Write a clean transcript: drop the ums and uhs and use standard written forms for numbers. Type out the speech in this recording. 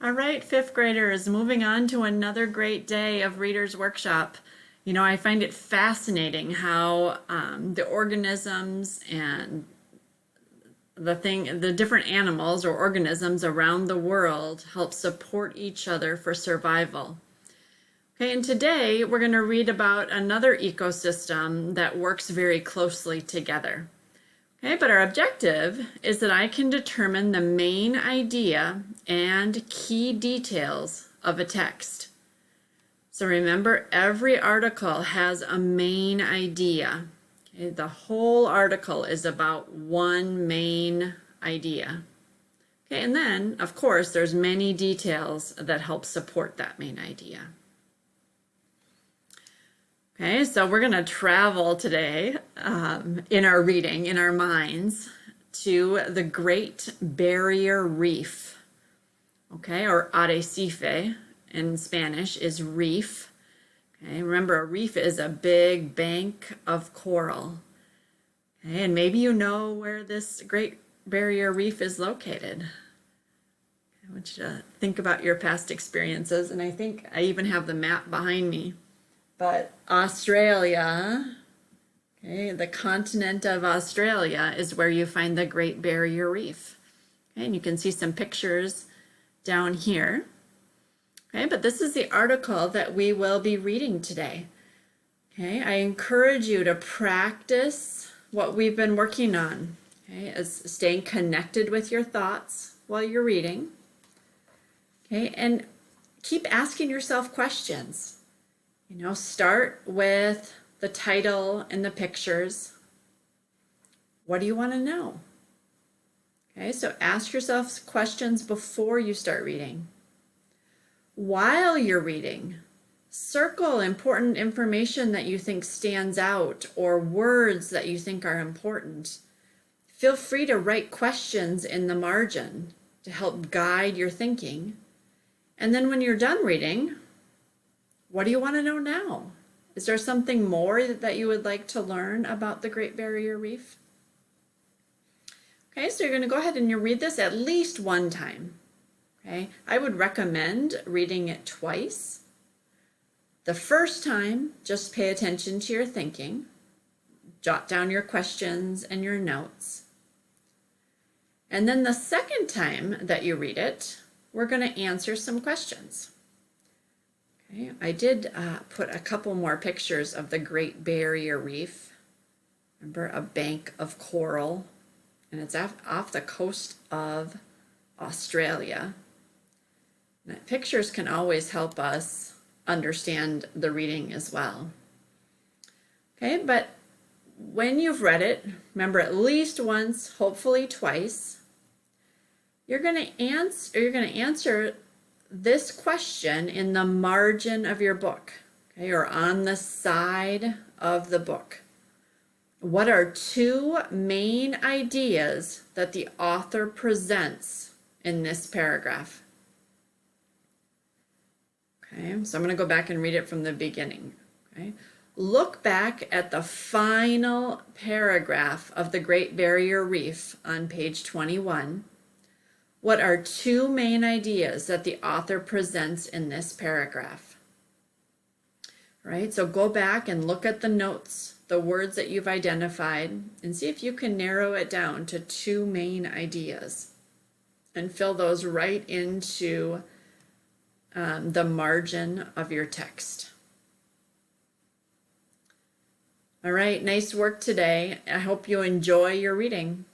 All right, fifth graders, moving on to another great day of Reader's Workshop. You know, I find it fascinating how the organisms and the different animals or organisms around the world help support each other for survival. Okay, and today we're going to read about another ecosystem that works very closely together. Okay, but our objective is that I can determine the main idea and key details of a text. So remember, every article has a main idea. Okay, the whole article is about one main idea. Okay, and then, of course, there's many details that help support that main idea. Okay, so we're going to travel today in our reading, in our minds, to the Great Barrier Reef. Okay, or arrecife in Spanish is reef. Okay, remember, a reef is a big bank of coral. Okay, and maybe you know where this Great Barrier Reef is located. I want you to think about your past experiences, and I think I even have the map behind me. But Australia, okay, the continent of Australia is where you find the Great Barrier Reef. Okay, and you can see some pictures down here. Okay, but this is the article that we will be reading today. Okay, I encourage you to practice what we've been working on. Okay, as staying connected with your thoughts while you're reading. Okay, and keep asking yourself questions. You know, start with the title and the pictures. What do you want to know? Okay, so ask yourself questions before you start reading. While you're reading, circle important information that you think stands out or words that you think are important. Feel free to write questions in the margin to help guide your thinking. And then when you're done reading, what do you want to know now? Is there something more that you would like to learn about the Great Barrier Reef? Okay, so you're going to go ahead and you read this at least one time. Okay, I would recommend reading it twice. The first time, just pay attention to your thinking. Jot down your questions and your notes. And then the second time that you read it, we're going to answer some questions. Okay, I did put a couple more pictures of the Great Barrier Reef. Remember, a bank of coral, and it's off the coast of Australia. Now, pictures can always help us understand the reading as well. Okay, but when you've read it, remember at least once, hopefully twice, you're going to answer this question in the margin of your book, okay, or on the side of the book. What are two main ideas that the author presents in this paragraph? Okay, so I'm going to go back and read it from the beginning. Okay, look back at the final paragraph of the Great Barrier Reef on page 21. What are two main ideas that the author presents in this paragraph? Right, so go back and look at the notes, the words that you've identified, and see if you can narrow it down to two main ideas and fill those right into the margin of your text. All right, nice work today. I hope you enjoy your reading.